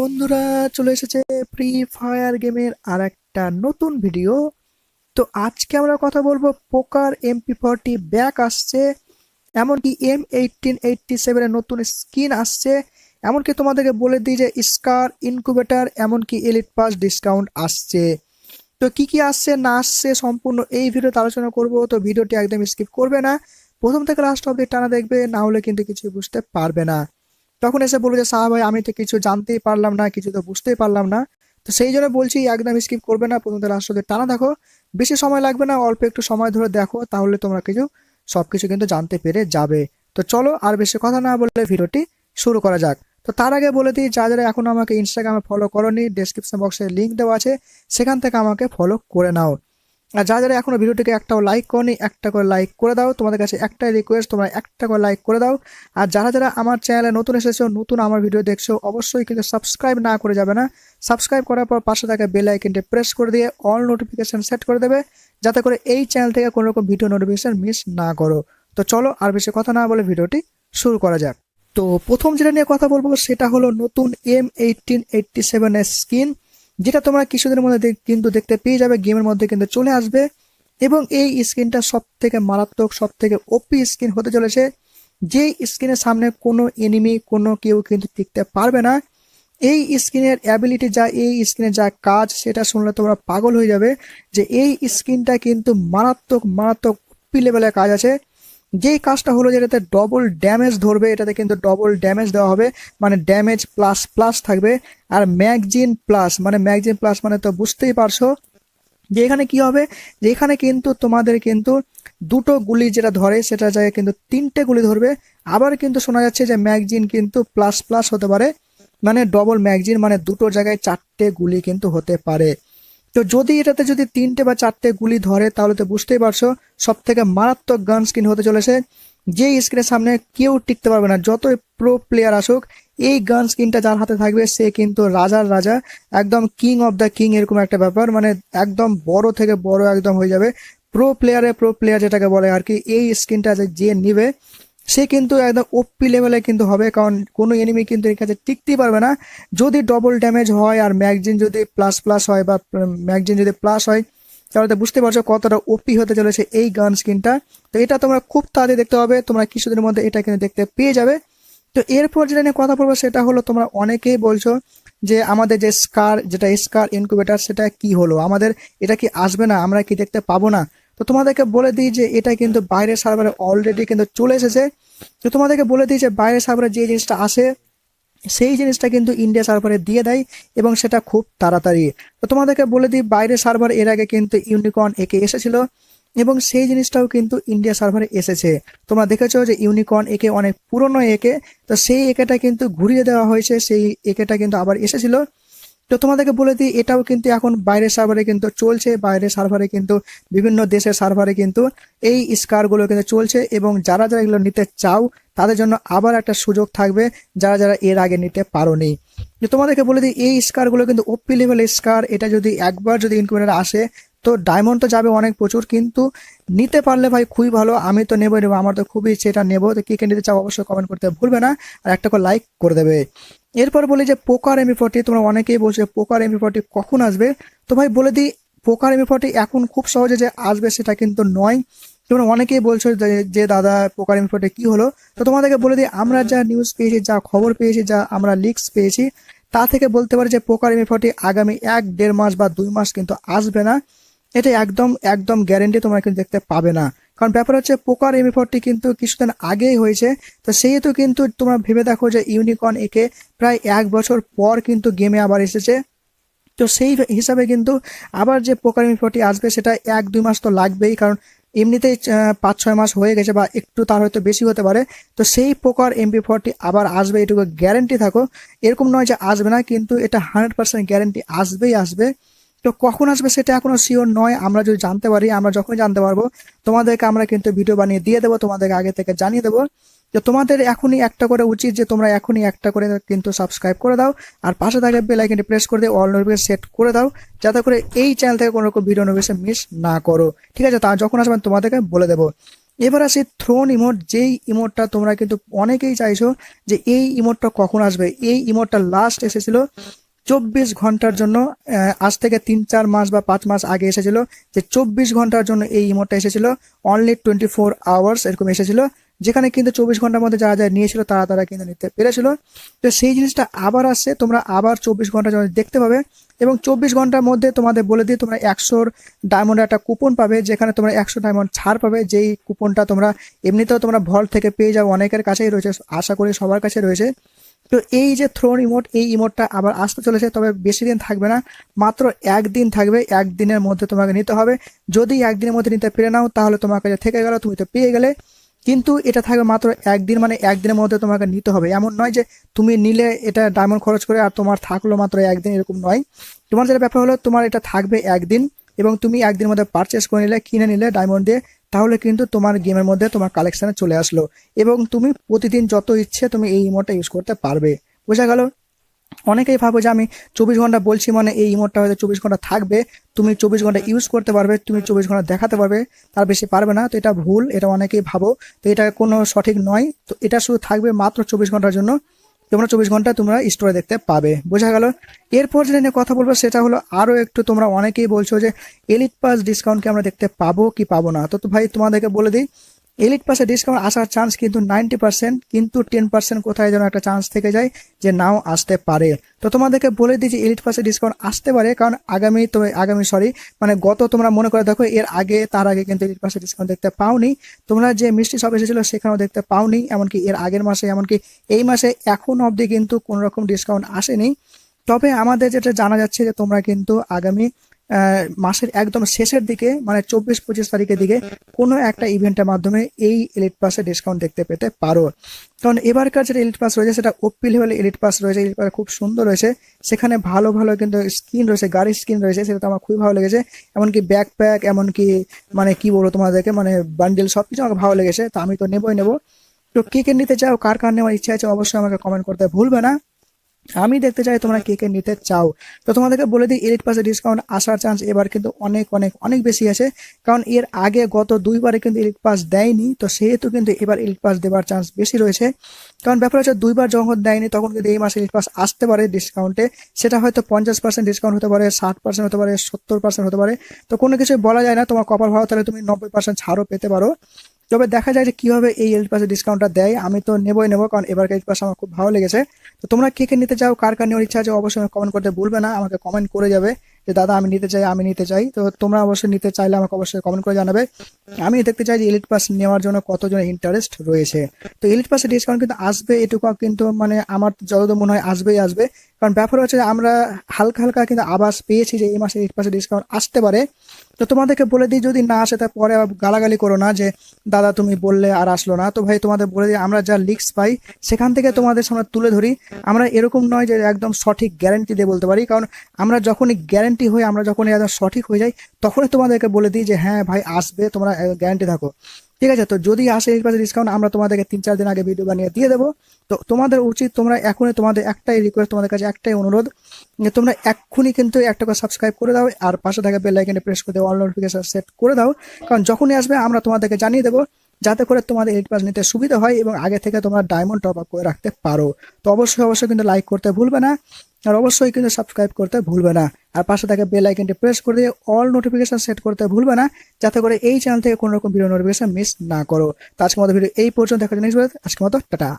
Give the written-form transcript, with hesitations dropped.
বন্ধুরা, চলে এসেছে ফ্রি ফায়ার গেমের আর একটা নতুন ভিডিও। তো আজকে আমরা কথা বলবো পোকার MP40 ব্যাক আসছে, এমনকি M1887 এর নতুন স্কিন আসছে, এমনকি তোমাদেরকে বলে দিই যে স্কার ইনকুবেটর এমনকি এলিট পাস ডিসকাউন্ট আসছে। তো কি কি আসছে না আসছে সম্পূর্ণ এই ভিডিওতে আলোচনা করব। তো ভিডিওটি একদম স্কিপ করবে না, প্রথম থেকে লাস্ট অবধি টানা দেখবে, না হলে কিন্তু কিছু বুঝতে পারবে না। তখন এসে বলবে যে সাহা ভাই, আমি তো কিছু জানতেই পারলাম না, কিছু তো বুঝতেই পারলাম না। তো সেই জন্য বলছি একদম স্কিপ করবে না, প্রথম থেকে লাস্ট অবধি টানা দেখো। বেশি সময় লাগবে না, অল্প একটু সময় ধরে দেখো, তাহলে তোমরা সবকিছু কিন্তু জানতে পেরে যাবে। তো চলো আর বেশি কথা না বলে ভিডিওটি শুরু করা যাক। তো তার আগে বলে দিই, যারা এখনো আমাকে ইনস্টাগ্রামে ফলো করোনি, ডেসক্রিপশন বক্সে লিঙ্ক দেওয়া আছে, সেখান থেকে আমাকে ফলো করে নাও। আর যারা এখনো ভিডিওটিকে একটাও লাইক করনি, একটা করে লাইক করে দাও। তোমাদের কাছে একটাই রিকোয়েস্ট, তোমরা একটা করে লাইক করে দাও। আর যারা আমার চ্যানেলে নতুন এসেছো, নতুন আমার ভিডিও দেখছো, অবশ্যই কিন্তু সাবস্ক্রাইব না করে যাবে না। সাবস্ক্রাইব করার পর পাশে থাকা বেল আইকনটি প্রেস করে দিয়ে অল নোটিফিকেশন সেট করে দেবে, যাতে করে এই চ্যানেল থেকে কোনো রকম ভিডিও নোটিফিকেশন মিস না করো। তো চলো আর বেশি কথা না বলে ভিডিওটি শুরু করা যাক। তো প্রথম যেটা নিয়ে কথা বলবো সেটা হলো নতুন M1887 এর স্কিন, যেটা তোমরা কিছুদিনের মধ্যে কিন্তু দেখতে পেয়ে যাবে, গেমের মধ্যে কিন্তু চলে আসবে। এবং এই স্কিনটা সব থেকে মারাত্মক, সব থেকে ওপি স্কিন হতে চলেছে। যে স্কিনের সামনে কোনো এনিমি, কোনো কেউ কিন্তু টিকতে পারবে না। এই স্কিনের অ্যাবিলিটি যা, এই স্কিনের যা কাজ, সেটা শুনলে তোমরা পাগল হয়ে যাবে যে এই স্কিনটা কিন্তু মারাত্মক মারাত্মক ওপি লেভেলের কাজ আছে। যেই কাজটা হলো যেটাতে ডবল ড্যামেজ ধরবে, এটাতে কিন্তু ডবল ড্যামেজ দেওয়া হবে, মানে ড্যামেজ প্লাস প্লাস থাকবে। আর ম্যাগজিন প্লাস মানে তো বুঝতেই পারছো যে এখানে কি হবে, যে এখানে কিন্তু তোমাদের কিন্তু দুটো গুলি যেটা ধরে সেটা জায়গায় কিন্তু তিনটে গুলি ধরবে। আবার কিন্তু শোনা যাচ্ছে যে ম্যাগজিন কিন্তু প্লাস প্লাস হতে পারে, মানে ডবল ম্যাগজিন, মানে দুটো জায়গায় চারটে গুলি কিন্তু হতে পারে। তো যদি এটাতে যদি তিনটে বা চারটে গুলি ধরে, তাহলে তো বুঝতেই পারছো সব থেকে মারাত্মক গান স্কিন হতে চলেছে। যে স্ক্রিনের সামনে কেউ টিকতে পারবে না, যতই প্রো প্লেয়ার আসুক, এই গান স্কিনটা যার হাতে থাকবে সে কিন্তু রাজার রাজা, একদম কিং অফ দ্য কিং, এরকম একটা ব্যাপার, মানে একদম বড় থেকে বড় একদম হয়ে যাবে। প্রো প্লেয়ার যেটাকে বলে আর কি, এই স্কিনটা যে নিবে সে কিন্তু একদম ওপি লেভেলে কিন্তু হবে, কারণ কোনো এনিমি কিন্তু এর কাছে টিকতেই পারবে না। যদি ডবল ড্যামেজ হয় আর ম্যাগজিন যদি প্লাস প্লাস হয়, বা ম্যাগজিন যদি প্লাস হয়, তাহলে তো বুঝতে পারছো কতটা ওপি হতে চলেছে এই গান স্কিনটা। তো এটা তোমরা খুব তাড়াতাড়ি দেখতে পাবে, তোমরা কিছুদিনের মধ্যে এটা কিন্তু দেখতে পেয়ে যাবে। তো এরপর যেটা নিয়ে কথা বলবো সেটা হলো, তোমরা অনেকেই বলছো যে আমাদের যে স্কার ইনকিউবেটর, সেটা কি হলো, আমাদের এটা কি আসবে না, আমরা কি দেখতে পাবো না? তো তোমাদেরকে বলে দিই যে এটা কিন্তু বাইরের সার্ভারে অলরেডি কিন্তু চলে এসেছে। তো তোমাদেরকে বলে দিই যে বাইরের সার্ভারে যে জিনিসটা আসে, সেই জিনিসটা কিন্তু ইন্ডিয়া সার্ভারে দিয়ে দেয়, এবং সেটা খুব তাড়াতাড়ি। তো তোমাদেরকে বলে দিই, বাইরের সার্ভার এর আগে কিন্তু ইউনিকর্ন একে এসেছিল, এবং সেই জিনিসটাও কিন্তু ইন্ডিয়া সার্ভারে এসেছে। তোমরা দেখেছো যে ইউনিকর্ন একে অনেক পুরনো একে, তো সেই একেটা কিন্তু ঘুরিয়ে দেওয়া হয়েছে, সেই একেটা কিন্তু আবার এসেছিল। তো তোমাদেরকে বলে দিই, এটাও কিন্তু এখন বাইরের সার্ভারে কিন্তু চলছে, বাইরের সার্ভারে কিন্তু বিভিন্ন দেশের সার্ভারে কিন্তু এই স্কারগুলো কিন্তু চলছে, এবং যারা এগুলো নিতে চাও তাদের জন্য আবার একটা সুযোগ থাকবে, যারা এর আগে নিতে পারোনি। যে তোমাদেরকে বলে দিই, এই স্কারগুলো কিন্তু ওপি লেভেল স্কার, এটা যদি একবার যদি ইনকিউবেটর আসে, তো ডায়মন্ড তো যাবে অনেক প্রচুর, কিন্তু নিতে পারলে ভাই খুবই ভালো। আমি তো নেবো, আমার তো খুবই সেটা নেবো। তো কি কে নিতে চাও অবশ্যই কমেন্ট করতে ভুলবে না, আর একটা করে লাইক করে দেবে। এরপর বলি যে পোকার MP40, তোমরা অনেকেই বলছো পোকার MP40 কখন আসবে। তো ভাই বলে দিই, পোকার MP40 এখন খুব সহজে যে আসবে সেটা কিন্তু নয়। তোমরা অনেকেই বলছো যে দাদা পোকার MP40 কি হলো। তো তোমাদেরকে বলে দিই, আমরা যা নিউজ পেয়েছি, যা খবর পেয়েছি, যা আমরা লিক্স পেয়েছি, তা থেকে বলতে পারি যে পোকার MP40 আগামী 1-1.5 মাস বা 2 মাস কিন্তু আসবে না। এটা একদম একদম গ্যারেন্টি, তোমরা কিন্তু দেখতে পাবে না। কারণ ব্যাপার হচ্ছে পোকার MP40 কিন্তু কিছুদিন আগেই হয়েছে। তো সেহেতু কিন্তু তোমরা ভেবে দেখো যে ইউনিকর্ন একে প্রায় 1 বছর পর কিন্তু গেমে আবার এসেছে। তো সেই হিসাবে কিন্তু আবার যে পোকার MP40 আসবে, সেটা 1-2 মাস তো লাগবেই, কারণ এমনিতেই 5-6 মাস হয়ে গেছে, বা একটু তার হয়তো বেশি হতে পারে। তো সেই পোকার MP40 আবার আসবে, এটুকু গ্যারেন্টি থাকো। এরকম নয় যে আসবে না, কিন্তু এটা 100% গ্যারেন্টি আসবেই আসবে। তো কখন আসবে সেটা এখনো শিওর নয়, আমরা যদি জানতে পারি, আমরা যখনই জানতে পারবো তোমাদেরকে আমরা কিন্তু ভিডিও বানিয়ে দিয়ে দেবো, তোমাদেরকে আগে থেকে জানিয়ে দেবো। তো তোমাদের এখনই একটা করে উচিত যে তোমরা এখনই একটা করে কিন্তু সাবস্ক্রাইব করে দাও, আর পাশে থাকা বেল আইকনটি প্রেস করে দিয়ে অল নোটিফিকেশন সেট করে দাও, যাতে করে এই চ্যানেল থেকে কোনো রকম ভিডিও নোটিফিকেশন মিস না করো। ঠিক আছে, তা যখন আসবেন তোমাদেরকে বলে দেবো। এবার আসি থ্রোন ইমোট, যেই ইমোটটা তোমরা কিন্তু অনেকেই চাইছো যে এই ইমোটটা কখন আসবে। এই ইমোটটা লাস্ট এসেছিল 24 ঘন্টার জন্য, আজ থেকে 3-4 মাস বা 5 মাস আগে এসেছিল, যে 24 ঘন্টার জন্য এই ইমোটটা এসেছিল। অনলি 24 আওয়ার্স এরকম এসেছিল, যেখানে কিন্তু 24 ঘন্টার মধ্যে যারা যারা নিয়েছিল তারা তারা কিন্তু নিতে পেরেছিল। তো সেই জিনিসটা আবার আসছে, তোমরা আবার 24 ঘন্টার জন্য দেখতে পাবে। এবং 24 ঘন্টার মধ্যে তোমাদের বলে দিই, তোমরা 100 ডায়মন্ডের একটা কুপন পাবে, যেখানে তোমরা 100 ডায়মন্ড ছাড় পাবে। যেই কুপনটা তোমরা এমনিতেও তোমরা ভল্ট থেকে পেয়ে যাও, অনেকের কাছেই রয়েছে, আশা করি সবার কাছে রয়েছে। তো এই যে থ্রোন ইমোট, এই ইমোটটা আবার আসতে চলেছে, তবে বেশি দিন থাকবে না, মাত্র একদিন থাকবে। একদিনের মধ্যে তোমাকে নিতে হবে। যদি একদিনের মধ্যে নিতে পেরে নাও তাহলে তোমার কাছে থেকে গেল, তুমি তো পেয়ে গেলে। কিন্তু এটা থাকবে মাত্র একদিন, মানে একদিনের মধ্যে তোমাকে নিতে হবে। এমন নয় যে তুমি নিলে এটা ডায়মন্ড খরচ করে আর তোমার থাকলো মাত্র একদিন, এরকম নয়। তোমার যেটা ব্যাপার হলো, তোমার এটা থাকবে একদিন, এবং তুমি একদিনের মধ্যে পারচেস করে নিলে, কিনে নিলে ডায়মন্ড দিয়ে, তাহলে কিন্তু তোমার গেমের মধ্যে তোমার কালেকশনে চলে আসলো, এবং তুমি প্রতিদিন যত ইচ্ছে তুমি এই ইমোটটা ইউজ করতে পারবে। বোঝা গেল? অনেকেই ভাবো যে আমি 24 ঘন্টা বলছি মানে এই ইমোটটা হয়তো 24 ঘন্টা থাকবে, তুমি 24 ঘন্টা ইউজ করতে পারবে, তুমি 24 ঘন্টা দেখাতে পারবে, তার বেশি পারবে না। তো এটা ভুল, এটা অনেকেই ভাবো। তো এটা কোনো সঠিক নয়। তো এটা শুধু থাকবে মাত্র 24 ঘন্টার জন্য, তোমরা 24 ঘন্টা তোমরা স্টোরে দেখতে পাবে। বোঝা গেল? এরপর যেটা নিয়ে কথা বলবো সেটা হলো আরো একটু, তোমরা অনেকেই বলছো যে এলিট পাস ডিসকাউন্ট কি আমরা দেখতে পাবো কি পাবো না। তো ভাই তোমাদেরকে বলে দিই, এলিট পাসে ডিসকাউন্ট আসার চান্স কিন্তু 90%, কিন্তু 10% কোথায় যেন একটা চান্স থেকে যায় যে নাও আসতে পারে। তো তোমাদেরকে বলে দিই যে এলিট পাসে ডিসকাউন্ট আসতে পারে, কারণ মানে গত, তোমরা মনে করে দেখো, এর আগে তার আগে কিন্তু এলিট পাসে ডিসকাউন্ট দেখতে পাওনি। তোমরা যে মিষ্টি শপ এসেছিল সেখানেও দেখতে পাওনি, এমনকি এর আগের মাসে, এমনকি এই মাসে এখন অবধি কিন্তু কোনো রকম ডিসকাউন্ট আসেনি। তবে আমাদের যেটা জানা যাচ্ছে যে তোমরা কিন্তু আগামী মাসের একদম শেষের দিকে, মানে 24-25 তারিখের দিকে কোনো একটা ইভেন্টের মাধ্যমে এই এলিট পাসে ডিসকাউন্ট দেখতে পেতে পারো। কারণ এবারকার যেটা এলিট পাস রয়েছে সেটা ওপি লেভেলে এলিট পাস রয়েছে। এলিট পাস খুব সুন্দর রয়েছে, সেখানে ভালো ভালো কিন্তু স্কিন রয়েছে, গাড়ির স্কিন রয়েছে, সেটা তো আমার খুবই ভালো লেগেছে। এমনকি ব্যাকপ্যাক, এমনকি মানে কি বলবো তোমাদেরকে, মানে বান্ডেল সবকিছু আমাকে ভালো লেগেছে। তো আমি তো নেবই নেবো। তো কে কে নিতে চাও, কার কার নেওয়ার ইচ্ছা আছে, অবশ্যই আমাকে কমেন্ট করতে ভুলবে না। আমি দেখতে চাই তোমরা কে কে নিতে চাও। তো তোমাদেরকে বলে দিই, এলিট পাসে ডিসকাউন্ট আসার চান্স এবার কিন্তু অনেক অনেক অনেক বেশি আছে, কারণ এর আগে গত 2বারে কিন্তু এলিট পাস দেয়নি। তো সেহেতু কিন্তু এবার এলিট পাস দেওয়ার চান্স বেশি রয়েছে। কারণ ব্যাপার হচ্ছে 2বার যখন দেয়নি তখন কিন্তু এই মাসে এলিট পাস আসতে পারে ডিসকাউন্টে। সেটা হয়তো 50% ডিসকাউন্ট হতে পারে, 60% হতে পারে, 70% হতে পারে। তো কোনো কিছু বলা যায় না, তোমার কপাল ভালো তাহলে তুমি 90% ছাড়ও পেতে পারো। তবে দেখা যায় যে কিভাবে এই এলিট পাসের ডিসকাউন্টটা দেয়। আমি তো নেবই নেবো, কারণ এবার এলিট পাস আমার খুব ভালো লেগেছে। তো তোমরা কে কে নিতে চাও, কার কার নেওয়ার ইচ্ছা আছে, অবশ্যই কমেন্ট করতে ভুলবে না। আমাকে কমেন্ট করে যাবে যে দাদা আমি নিতে চাই, আমি নিতে চাই। তো তোমরা অবশ্যই নিতে চাইলে আমাকে অবশ্যই কমেন্ট করে জানাবে। আমি দেখতে চাই যে এলিট পাস নেওয়ার জন্য কতজন ইন্টারেস্ট রয়েছে। তো এলিট পাসের ডিসকাউন্ট কিন্তু আসবে, এটুকু কিন্তু মানে আমার যতদূর মনে হয় আসবেই আসবে। কারণ ব্যাপার হচ্ছে যে আমরা হালকা হালকা কিন্তু আভাস পেয়েছি যে এই মাসে এলিট পাসের ডিসকাউন্ট আসতে পারে। তো তোমাদেরকে বলে দিই, যদি না আসে তারপরে আবার গালাগালি করো না যে দাদা তুমি বললে আর আসলো না। তো ভাই তোমাদের বলে দিই, আমরা যা লিক্স পাই সেখান থেকে তোমাদের সামনে তুলে ধরি। আমরা এরকম নয় যে একদম সঠিক গ্যারান্টি দিয়ে বলতে পারি, কারণ আমরা যখনই গ্যারান্টি হই, আমরা যখনই একদম সঠিক হয়ে যাই, তখনই তোমাদেরকে বলে দিই যে হ্যাঁ ভাই আসবে, তোমরা গ্যারান্টি থাকো। ঠিক আছে? তো যদি আসে এর পাশে ডিসকাউন্ট, আমরা তোমাদেরকে 3-4 দিন আগে ভিডিও বানিয়ে দিয়ে দেবো। তো তোমাদের উচিত, তোমরা এখনই, তোমাদের একটাই রিকোয়েস্ট, তোমাদের কাছে একটাই অনুরোধ, যে তোমরা এক্ষুনি কিন্তু একটা করে সাবস্ক্রাইব করে দাও, আর পাশে থাকা বেল আইকনে প্রেস করে দাও, অল নোটিফিকেশন সেট করে দাও। কারণ যখনই আসবে আমরা তোমাদেরকে জানিয়ে দেবো, যাতে করে তোমাদের এলিট পাস নিতে সুবিধা হয় এবং আগে থেকে তোমরা ডায়মন্ড টপ আপ করে রাখতে পারো। তো অবশ্যই অবশ্যই কিন্তু লাইক করতে ভুলবে না, আর অবশ্যই কিন্তু সাবস্ক্রাইব করতে ভুলবে না, আর পাশে থাকা বেল আইকনটি প্রেস করে দিয়ে অল নোটিফিকেশন সেট করতে ভুলবে না, যাতে করে এই চ্যানেল থেকে কোনো রকম ভিডিও নোটিফিকেশন মিস না করো। তো আজকের মতো ভিডিও এই পর্যন্ত দেখার জন্য আজকের মতো টাটা।